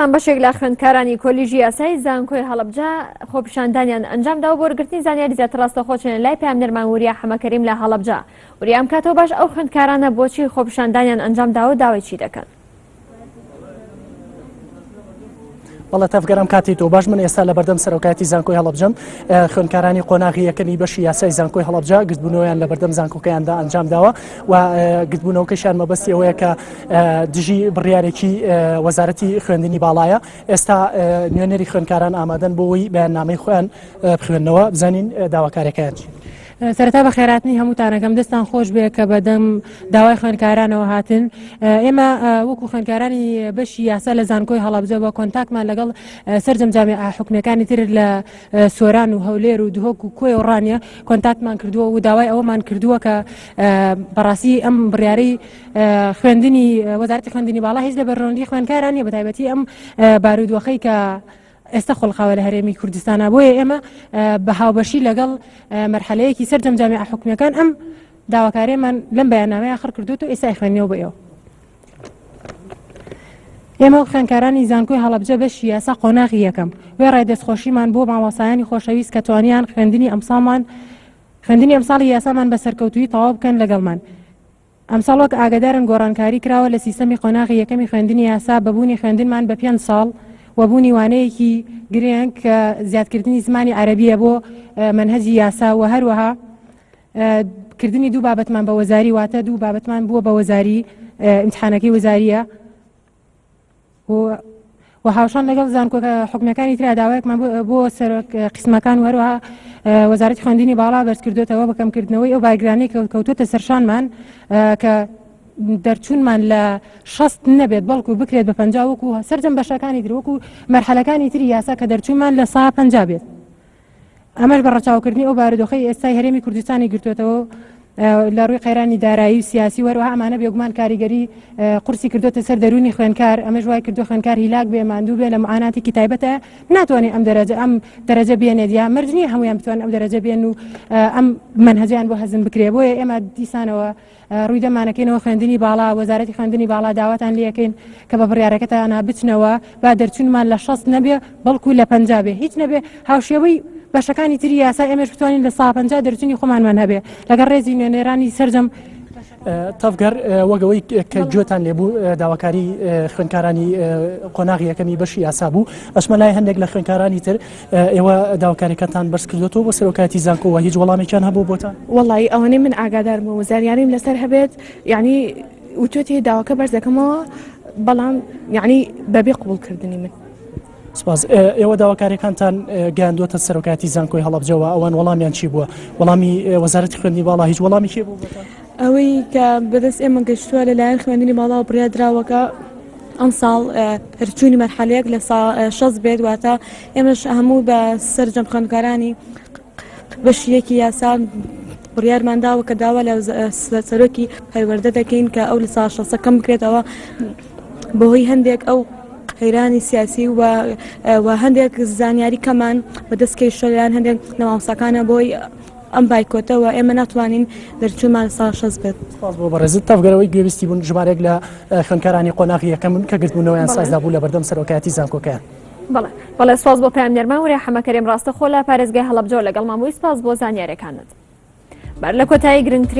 بەشێک لە خوێندکارانی کۆلیژی یاسای زانکۆی هەڵەبجە خۆپیشاندانیان ئەنجامدا و بۆ وەرگرتنی زانیاری زیاتر ڕاستەوخۆچێنە لای پامنەرمان وریە حەمەکەریم لە هەڵەبجە. وریام کاتەوە باش ئەو خوێندکارانە بۆچی خۆپیشاندانیان ئەنجامداوە داوای چی دەکەن؟ والله تفگرم کاتی تو باش من ئێستا لە بەردەم سەرۆکایەتی زانکۆی هەڵەبجەم خوێندکارانی قۆناغی یەکەمی بەشی یاسای زانکۆی هەڵەبجە گرتبوونەوەیان لە بەردەم زانکۆکەیاندا ئەنجام داوە و گرتبوونەوەکەشیان مەبەستی ئەوەیە کە دژی بڕیارێکی وەزارەتی خوێندنی باڵایە. ئێستا نوێنەری خوێندکاران ئامادەن بۆەوەی بەیاننامەی خۆیان بخوێنەوە بزانین داواکاریەکەیان چی. سەرەتا بە خێراتنی هەمووتانەکەم دەستان خۆش بێ کە بەدەم داوای خوێندکارانەوە هاتن. ئێمە وەکو خوێندکارانی بەشی یاسا لە زانکۆی هەڵەبجە بە کۆنتاکمان لەگەڵ سەرجەمجامی حکومەکانی تر لە سۆران و هەولێر و دهۆک و کۆی و ڕانیە کۆنتاکتمان کردووە و داوای ئەوەمان کردووە کە بەڕاستی ئەم بڕیارەی خوێندنی وەزارەتی خوێندنی باڵا هیچ لە بەرڕۆندی خوێندکارانی بەتایبەتی ئەم بارودۆخەی کە ئێستا خۆڵخاوە لە هەرێمی کوردستانە بۆیە ئێمە بە هاوبەشی لەگەڵ مەرحەلەیەکی سەرجەمجامی حکومەکان ئەم داواکاریمان لەم بەیاننامەیە آخر کردووە و ئێستا خوێندنەوە بۆ ئێوە. ئێمە خوێندکارانی زانکۆی هەڵەبجە بەشی یاسا قۆناغی یەکەم وێ ڕای دەستخۆشیمان بۆ مامۆسایانی خۆشەویست کە توانیان خوێندنی ئەمساڵی یاسامان بە سەرکەوتووی تەواو بکەن لەگەڵمان. ئەمساڵ وەک ئاگادارن گۆڕانکاری کراوە لە سیستەمی قۆناغی یەکەمی خوێندنی یاسا بەبوونی خوێندنمان بە 5 ساڵ وبوونی وانەیەکی گرنگ کە زیادکردنی زمانی عەرەبیە بۆ منهەجی یاسا و هەروەها کردنی دوو بابەتمان بە وەزاری واتە دوو بابەتمان بووە بە وەزاری ئیمتحانەکەی وەزاریە و هاوشان لەگەڵ زانکۆکە حکومەکانی ترا داوایەکمان بۆ سەر قسمەکان و هەروەها وەزارەتی خوێندنی باڵا بەرزکردوێتەوە بەکەمکردنەوەی ئەو باگرانی کەوتوتە سەرشانمان کە دەرچوونمان لە 60 نەبێت بەڵکو بکرێت بە 50 وەکو سەرجەم بەشەکانی تر وەکو مەرحەلەکانی تری یاسا کە دەرچوونمان لە 150 بێت. ئەمەش بە ڕەچاوکردنی ئەو بارودۆخەی ئێستای هەرێمی کوردستانی گرتوێتەوە لە ڕووی قەیرانی دارایی و سیاسی وەروەها ئەمانە بێگومان کاریگەری قورسی کردوتە سەر دەرونی خوێندکار ئەمەش وای کردو خوێندکار هیلاک بێ ماندوو بێ لە معاناتی تایبەتە ناتوانێت ئەم دەرەجە بێنێت یا مەرجنی هەمویان بتوان ئەم دەرەجە بێن و ئەم منهەجیان بۆ هەزم بکرێ. بۆیە ئێمە دیسانەوە ڕووی دەمانەکەینەوە خوێندنی باڵا وەزارەتی خوێندنی باڵا داواتان لەکەین کە بە بڕیارەکەتانە بچنەوە با دەرچوونمان لە 60 نەبێ بەڵکو لە 50 بێ هیچ نەبێ هاوشێوەی بەشەکانی تری یاسا ئێمەش بتوانین لە 150 دەرچوونی خۆمانمان هەبێ لەگەڵ ڕێزی نوێنێرانی سەرجەم. تەفگەر وەگەوەی کە گوێتان لێبوو داواکاری خوێندکارانی قۆناغی یەکەمی بەشی یاسا بوو ئەشمە لای هەندێک لە خوێندکارانی تر ئێوە داواکاریەکەتان بەرز کردوێتەوە بۆ سەرۆکایەتی زانکۆ هیچ وەڵامێکیان هەبوو بۆتان؟ وەڵی ئەوەنەی من ئاگادارم و وەزاریانیم لەسەر هەبێت یعنی وتوێتی داواکە بەرز دەکەمەوە بەڵام یعنی بەبێ قبولکردنی من. سپاس. ئێوە داواکاریەکانتان گەیاندووەتە سەرۆکایەتی زانکۆی هەڵەبجەوە ئەوان وەڵامیان چی بووە؟ وەڵامی وەزارەتی خوێندنی باڵا هیچ وەڵامی چی بوو بۆتان؟ ئەوەی کە بەدەست ئێمە گەشتووە لەلایەن خوێندنی باڵا و بڕیادراوەکە ئەم ساڵ هەرچوونی مەرحەلەیەک لە 60 بێت واتە ئێمەش هەموو بە سەرجەم خوێندکارانی بەشیەکی یاسا بڕیارمانداوە کە داوا لە سەرۆکی پەیوەردە دەکەین کە ئەو لە 60 کەم بکرێتەوە بەهۆی هەندێک ئەو قەیرانی سیاسی و هەندێک زانیاری کەمان بەدەستکەی شەلیان هەندێک لە مامۆستاکانە بۆی ئەم بایکۆتەوە ئێمە ناتوانین دەرچوونمان لە 60 بێت. سپاس بۆ بەڕێزت تەفگەرەوەی گوێویستی بوون ژمارەیەک لە خوێندکارانی قۆناغی یەکەم کە گرتبوونەوەیان سازدا بوو لە بەردەم سەرۆکایەتی زانکۆکەیان. بەڵێ سپاس بۆ پامنەرمان وریە حەمەکەریم ڕاستەخۆ لە پارێزگای هەڵەبجە لەگەڵ مامۆی سپاس بۆ زانیاریەکانت. بەر لە کۆتایی گرنگترین